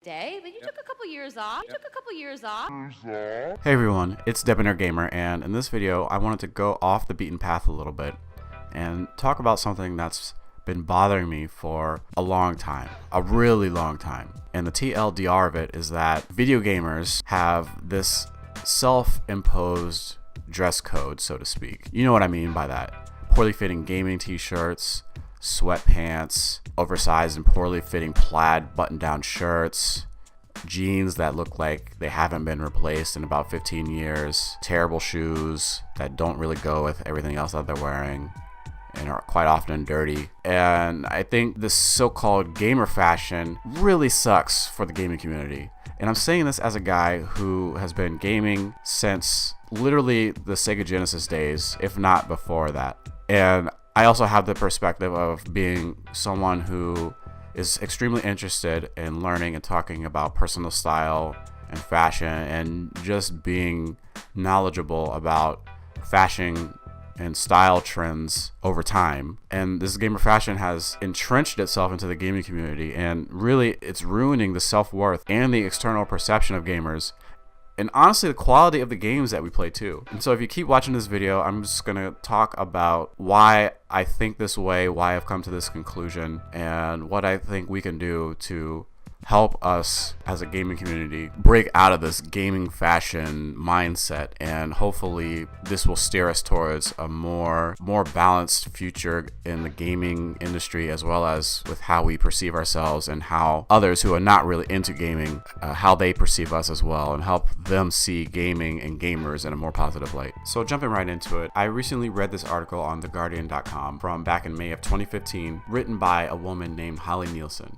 day, but you took a couple years off. Hey everyone, it's Debonair Gamer, and in this video I wanted to go off the beaten path a little bit and talk about something that's been bothering me for a long time, a really long time. And the TLDR of it is that video gamers have this self-imposed dress code, so to speak. You know what I mean by that. Poorly fitting gaming t-shirts, sweatpants, oversized and poorly fitting plaid button-down shirts, jeans that look like they haven't been replaced in about 15 years, terrible shoes that don't really go with everything else that they're wearing and are quite often dirty. And I think this so-called gamer fashion really sucks for the gaming community. And I'm saying this as a guy who has been gaming since literally the Sega Genesis days, if not before that. And I also have the perspective of being someone who is extremely interested in learning and talking about personal style and fashion and just being knowledgeable about fashion and style trends over time. And this gamer fashion has entrenched itself into the gaming community, and really it's ruining the self-worth and the external perception of gamers, and honestly the quality of the games that we play too. And so if you keep watching this video, I'm just gonna talk about why I think this way, why I've come to this conclusion, and what I think we can do to help us as a gaming community break out of this gaming fashion mindset, and hopefully this will steer us towards a more balanced future in the gaming industry, as well as with how we perceive ourselves and how others who are not really into gaming, how they perceive us as well, and help them see gaming and gamers in a more positive light. So jumping right into it, I recently read this article on theguardian.com from back in May of 2015, written by a woman named Holly Nielsen.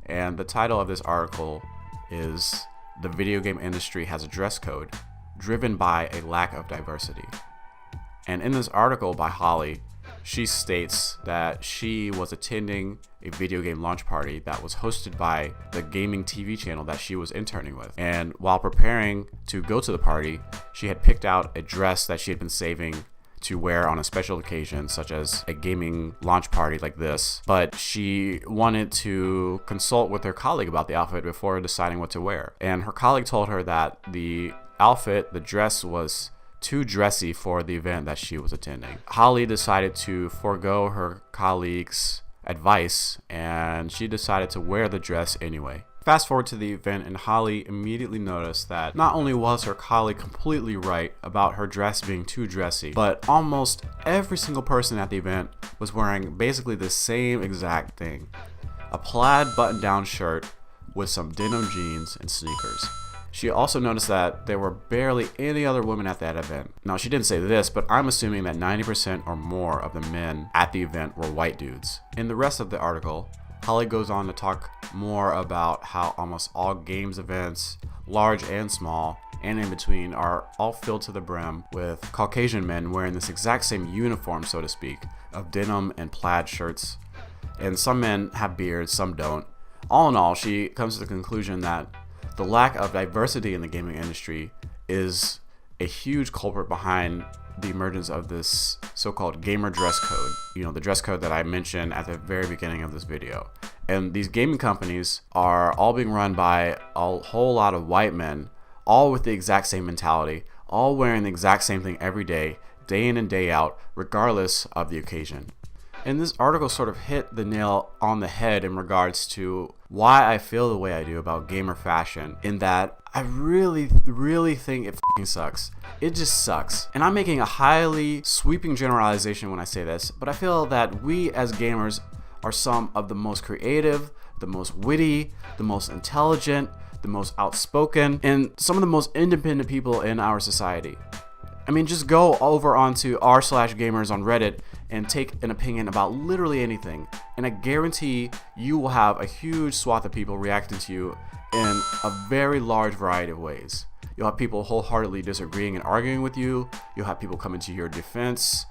And the title of this article is "The Video Game Industry Has a Dress Code Driven by a Lack of Diversity." And in this article by Holly, she states that she was attending a video game launch party that was hosted by the gaming TV channel that she was interning with. And while preparing to go to the party, she had picked out a dress that she had been saving to wear on a special occasion, such as a gaming launch party like this, but she wanted to consult with her colleague about the outfit before deciding what to wear. And her colleague told her that the dress was too dressy for the event that she was attending. Holly decided to forego her colleague's advice, and she decided to wear the dress anyway. Fast forward to the event, and Holly immediately noticed that not only was her colleague completely right about her dress being too dressy, but almost every single person at the event was wearing basically the same exact thing: a plaid button-down shirt with some denim jeans and sneakers. She also noticed that there were barely any other women at that event. Now, she didn't say this, but I'm assuming that 90% or more of the men at the event were white dudes. In the rest of the article, Holly goes on to talk more about how almost all games events, large and small, and in between, are all filled to the brim with Caucasian men wearing this exact same uniform, so to speak, of denim and plaid shirts. And some men have beards, some don't. All in all, she comes to the conclusion that the lack of diversity in the gaming industry is a huge culprit behind the emergence of this so-called gamer dress code. You know, the dress code that I mentioned at the very beginning of this video. And these gaming companies are all being run by a whole lot of white men, all with the exact same mentality, all wearing the exact same thing every day in and day out, regardless of the occasion. And this article sort of hit the nail on the head in regards to why I feel the way I do about gamer fashion, in that I really think it fucking sucks. It just sucks. And I'm making a highly sweeping generalization when I say this, but I feel that we as gamers are some of the most creative, the most witty, the most intelligent, the most outspoken, and some of the most independent people in our society. I mean, just go over onto r/gamers on Reddit and take an opinion about literally anything, and I guarantee you will have a huge swath of people reacting to you in a very large variety of ways. You'll have people wholeheartedly disagreeing and arguing with you. You'll have people coming to your defense.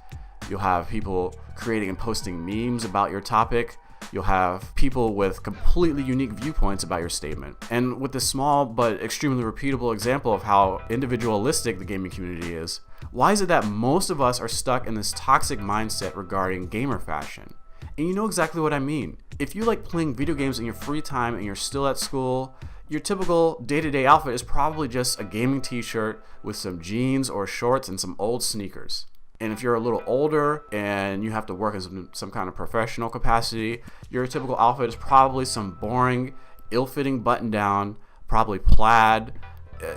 You'll have people creating and posting memes about your topic. You'll have people with completely unique viewpoints about your statement. And with this small but extremely repeatable example of how individualistic the gaming community is, why is it that most of us are stuck in this toxic mindset regarding gamer fashion? And you know exactly what I mean. If you like playing video games in your free time and you're still at school, your typical day-to-day outfit is probably just a gaming t-shirt with some jeans or shorts and some old sneakers. And if you're a little older and you have to work in some kind of professional capacity, your typical outfit is probably some boring, ill-fitting button-down, probably plaid.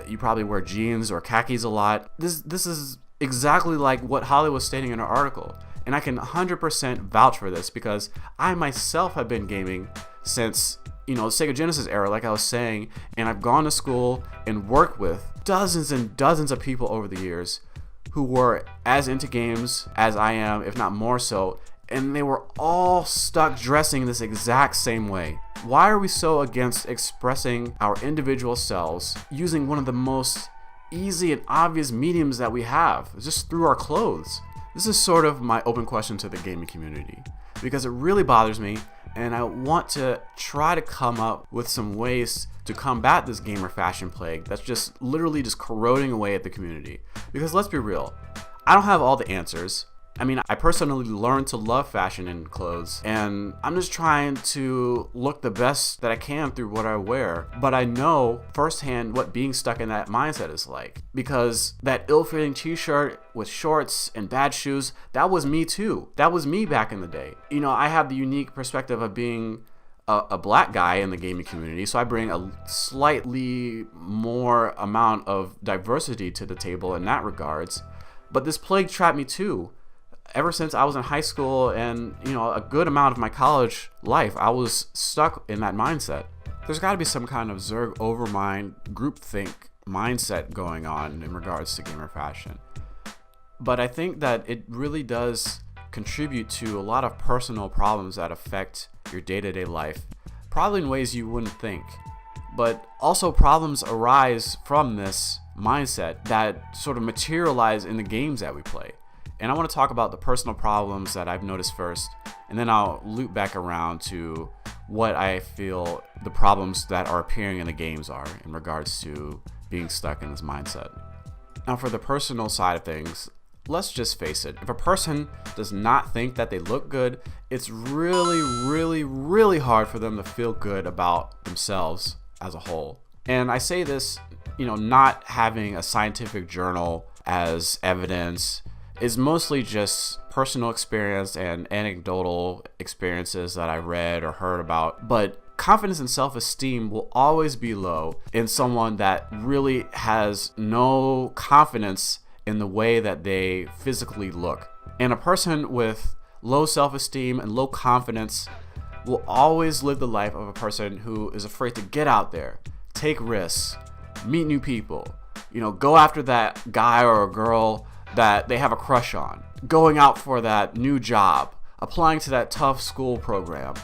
You probably wear jeans or khakis a lot. This is exactly like what Holly was stating in her article. And I can 100% vouch for this because I myself have been gaming since, the Sega Genesis era, like I was saying, and I've gone to school and worked with dozens and dozens of people over the years who were as into games as I am, if not more so, and they were all stuck dressing this exact same way. Why are we so against expressing our individual selves using one of the most easy and obvious mediums that we have, just through our clothes? This is sort of my open question to the gaming community because it really bothers me, and I want to try to come up with some ways to combat this gamer fashion plague that's just literally just corroding away at the community. Because let's be real, I don't have all the answers. I mean, I personally learned to love fashion and clothes, and I'm just trying to look the best that I can through what I wear. But I know firsthand what being stuck in that mindset is like, because that ill-fitting t-shirt with shorts and bad shoes, that was me too. That was me back in the day. I have the unique perspective of being a black guy in the gaming community, so I bring a slightly more amount of diversity to the table in that regards. But this plague trapped me too. Ever since I was in high school and, a good amount of my college life, I was stuck in that mindset. There's got to be some kind of Zerg overmind, groupthink mindset going on in regards to gamer fashion. But I think that it really does contribute to a lot of personal problems that affect your day-to-day life, probably in ways you wouldn't think. But also problems arise from this mindset that sort of materialize in the games that we play. And I want to talk about the personal problems that I've noticed first, and then I'll loop back around to what I feel the problems that are appearing in the games are in regards to being stuck in this mindset. Now, for the personal side of things, let's just face it. If a person does not think that they look good, it's really, really, really hard for them to feel good about themselves as a whole. And I say this, not having a scientific journal as evidence, is mostly just personal experience and anecdotal experiences that I read or heard about. But confidence and self-esteem will always be low in someone that really has no confidence in the way that they physically look. And a person with low self-esteem and low confidence will always live the life of a person who is afraid to get out there, take risks, meet new people, go after that guy or a girl that they have a crush on, going out for that new job, applying to that tough school program,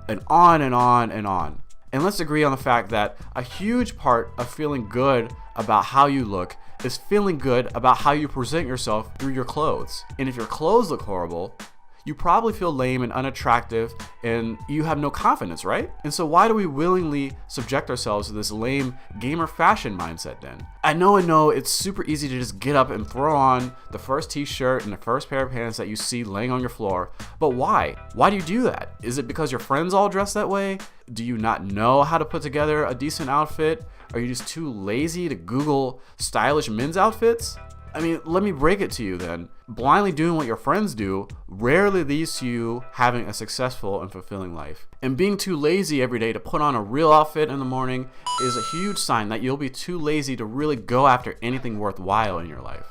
and on and on and on. And let's agree on the fact that a huge part of feeling good about how you look is feeling good about how you present yourself through your clothes. And if your clothes look horrible, you probably feel lame and unattractive and you have no confidence, right? And so why do we willingly subject ourselves to this lame gamer fashion mindset then? I know it's super easy to just get up and throw on the first t-shirt and the first pair of pants that you see laying on your floor, but why? Why do you do that? Is it because your friends all dress that way? Do you not know how to put together a decent outfit? Are you just too lazy to Google stylish men's outfits? I mean, let me break it to you then. Blindly doing what your friends do rarely leads to you having a successful and fulfilling life. And being too lazy every day to put on a real outfit in the morning is a huge sign that you'll be too lazy to really go after anything worthwhile in your life.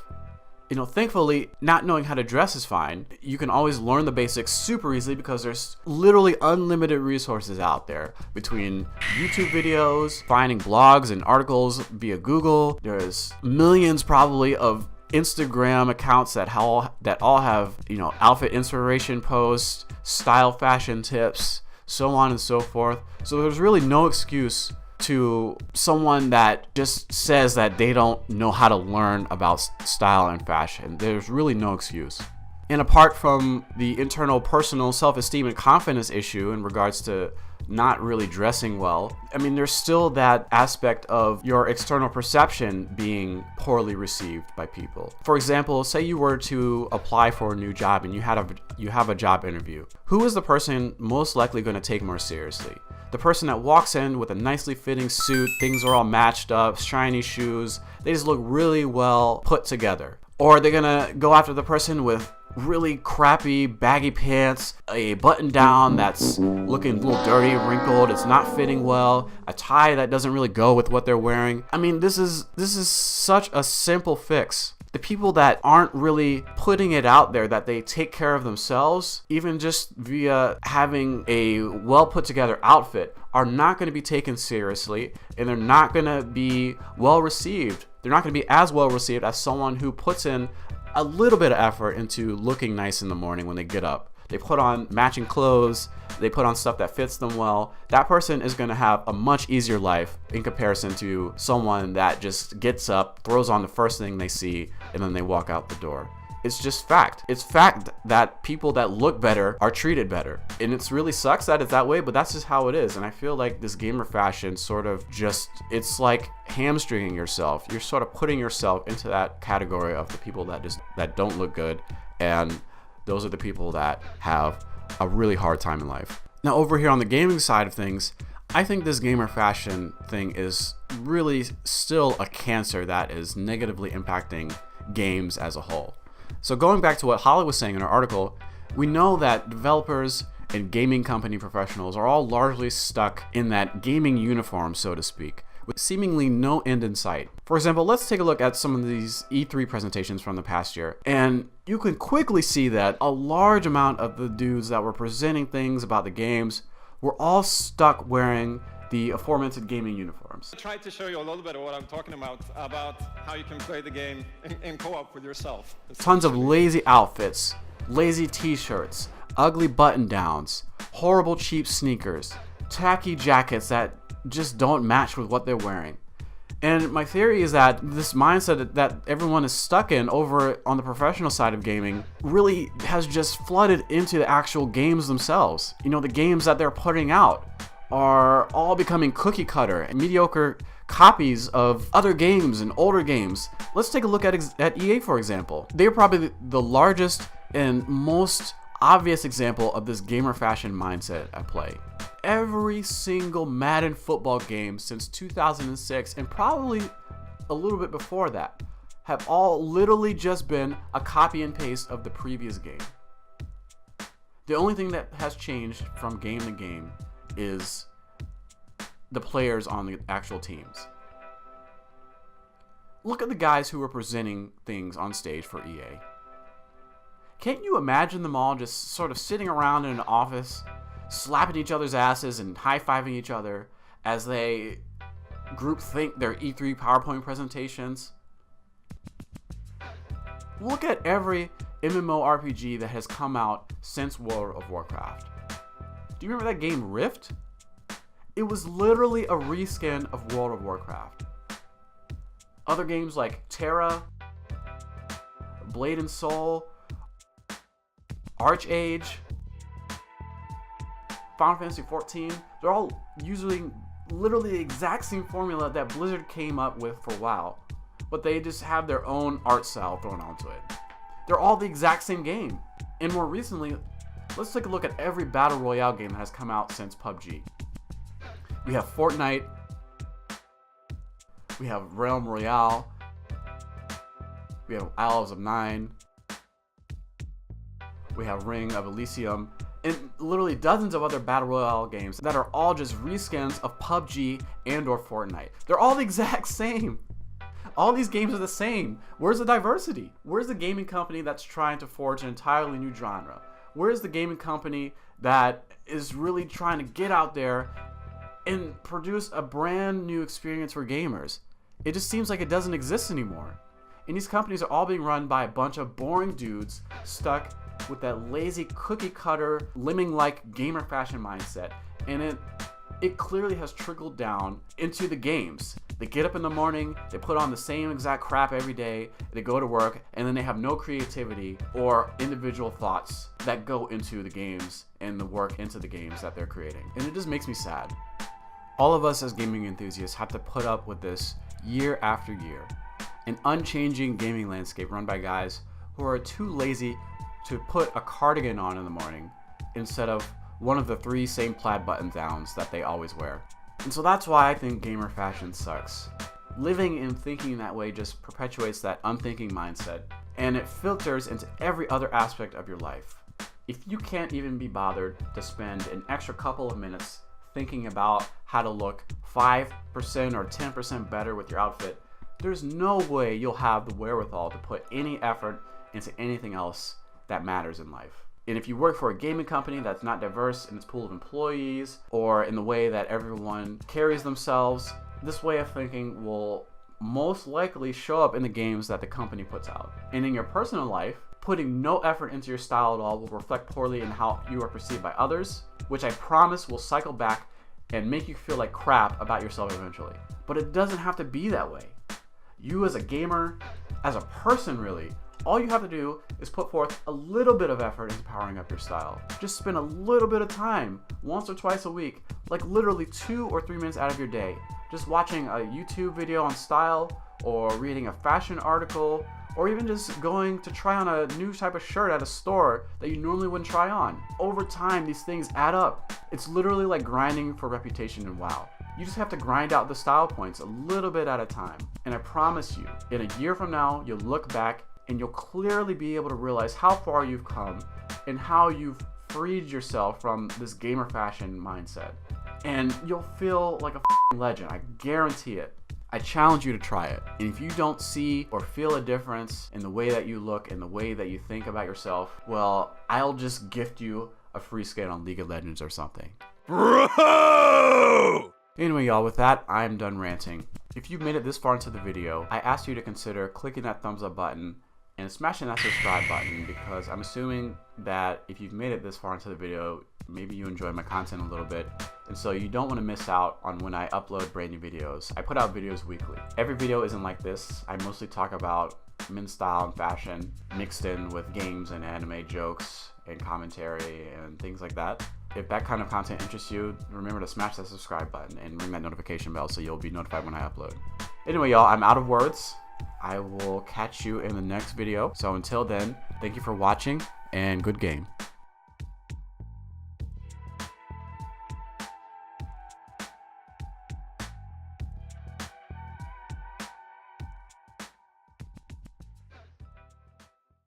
Thankfully, not knowing how to dress is fine. You can always learn the basics super easily because there's literally unlimited resources out there between YouTube videos, finding blogs and articles via Google. There's millions probably of Instagram accounts that all have, outfit inspiration posts, style fashion tips, so on and so forth. So there's really no excuse to someone that just says that they don't know how to learn about style and fashion. There's really no excuse. And apart from the internal personal self-esteem and confidence issue in regards to not really dressing well. I mean, there's still that aspect of your external perception being poorly received by people. For example, say you were to apply for a new job and you have a job interview. Who is the person most likely going to take more seriously? The person that walks in with a nicely fitting suit, things are all matched up, shiny shoes, they just look really well put together. Or are they gonna go after the person with really crappy baggy pants, a button down that's looking a little dirty, wrinkled, it's not fitting well, a tie that doesn't really go with what they're wearing? I mean, this is such a simple fix. The people that aren't really putting it out there that they take care of themselves, even just via having a well put together outfit, are not going to be taken seriously, and they're not going to be well received. They're not going to be as well received as someone who puts in a little bit of effort into looking nice in the morning when they get up. They put on matching clothes, they put on stuff that fits them well. That person is going to have a much easier life in comparison to someone that just gets up, throws on the first thing they see, and then they walk out the door. It's just fact. It's fact that people that look better are treated better. And it really sucks that it's that way, but that's just how it is. And I feel like this gamer fashion sort of just, it's like hamstringing yourself. You're sort of putting yourself into that category of the people that don't look good, and those are the people that have a really hard time in life. Now, over here on the gaming side of things, I think this gamer fashion thing is really still a cancer that is negatively impacting games as a whole. So going back to what Holly was saying in her article, we know that developers and gaming company professionals are all largely stuck in that gaming uniform, so to speak, with seemingly no end in sight. For example, let's take a look at some of these E3 presentations from the past year, and you can quickly see that a large amount of the dudes that were presenting things about the games were all stuck wearing the aforementioned gaming uniforms. I tried to show you a little bit of what I'm talking about how you can play the game in co-op with yourself. Tons of lazy outfits, lazy t-shirts, ugly button-downs, horrible cheap sneakers, tacky jackets that just don't match with what they're wearing. And my theory is that this mindset that everyone is stuck in over on the professional side of gaming really has just flooded into the actual games themselves. You know, the games that they're putting out are all becoming cookie cutter and mediocre copies of other games and older games. Let's take a look at EA, for example. They're probably the largest and most obvious example of this gamer fashion mindset at play. Every single Madden football game since 2006, and probably a little bit before that, have all literally just been a copy and paste of the previous game. The only thing that has changed from game to game is the players on the actual teams. Look at the guys who are presenting things on stage for EA. Can't you imagine them all just sort of sitting around in an office, slapping each other's asses and high-fiving each other as they group think their E3 PowerPoint presentations? Look at every MMORPG that has come out since World of Warcraft. Do you remember that game Rift? It was literally a reskin of World of Warcraft. Other games like Terra, Blade and Soul, Archage, Final Fantasy XIV, they're all using literally the exact same formula that Blizzard came up with for WoW, but they just have their own art style thrown onto it. They're all the exact same game. And more recently, let's take a look at every Battle Royale game that has come out since PUBG. We have Fortnite, we have Realm Royale, we have Isles of Nine, we have Ring of Elysium, and literally dozens of other Battle Royale games that are all just reskins of PUBG and or Fortnite. They're all the exact same. All these games are the same. Where's the diversity? Where's the gaming company that's trying to forge an entirely new genre? Where's the gaming company that is really trying to get out there and produce a brand new experience for gamers? It just seems like it doesn't exist anymore. And these companies are all being run by a bunch of boring dudes stuck with that lazy cookie cutter, lemming-like gamer fashion mindset. And it clearly has trickled down into the games. They get up in the morning, they put on the same exact crap every day, they go to work, and then they have no creativity or individual thoughts that go into the games and the work into the games that they're creating. And it just makes me sad. All of us as gaming enthusiasts have to put up with this year after year. An unchanging gaming landscape run by guys who are too lazy to put a cardigan on in the morning instead of one of the 3 same plaid button downs that they always wear. And so that's why I think gamer fashion sucks. Living and thinking that way just perpetuates that unthinking mindset, and it filters into every other aspect of your life. If you can't even be bothered to spend an extra couple of minutes thinking about how to look 5% or 10% better with your outfit, there's no way you'll have the wherewithal to put any effort into anything else that matters in life. And if you work for a gaming company that's not diverse in its pool of employees or in the way that everyone carries themselves, this way of thinking will most likely show up in the games that the company puts out. And in your personal life, putting no effort into your style at all will reflect poorly in how you are perceived by others, which I promise will cycle back and make you feel like crap about yourself eventually. But it doesn't have to be that way. You as a gamer, as a person really, all you have to do is put forth a little bit of effort into powering up your style. Just spend a little bit of time, once or twice a week, like literally 2 or 3 minutes out of your day, just watching a YouTube video on style, or reading a fashion article, or even just going to try on a new type of shirt at a store that you normally wouldn't try on. Over time, these things add up. It's literally like grinding for reputation in WoW. You just have to grind out the style points a little bit at a time. And I promise you, in a year from now, you'll look back and you'll clearly be able to realize how far you've come and how you've freed yourself from this gamer fashion mindset. And you'll feel like a legend, I guarantee it. I challenge you to try it. And if you don't see or feel a difference in the way that you look and the way that you think about yourself, well, I'll just gift you a free skin on League of Legends or something. Bro! Anyway, y'all, with that, I'm done ranting. If you've made it this far into the video, I ask you to consider clicking that thumbs up button and smashing that subscribe button, because I'm assuming that if you've made it this far into the video, maybe you enjoy my content a little bit, and so you don't want to miss out on when I upload brand new videos. I put out videos weekly. Every video isn't like this. I mostly talk about men's style and fashion mixed in with games and anime jokes and commentary and things like that. If that kind of content interests you, remember to smash that subscribe button and ring that notification bell so you'll be notified when I upload. Anyway, y'all, I'm out of words. I will catch you in the next video. So until then, thank you for watching and good game.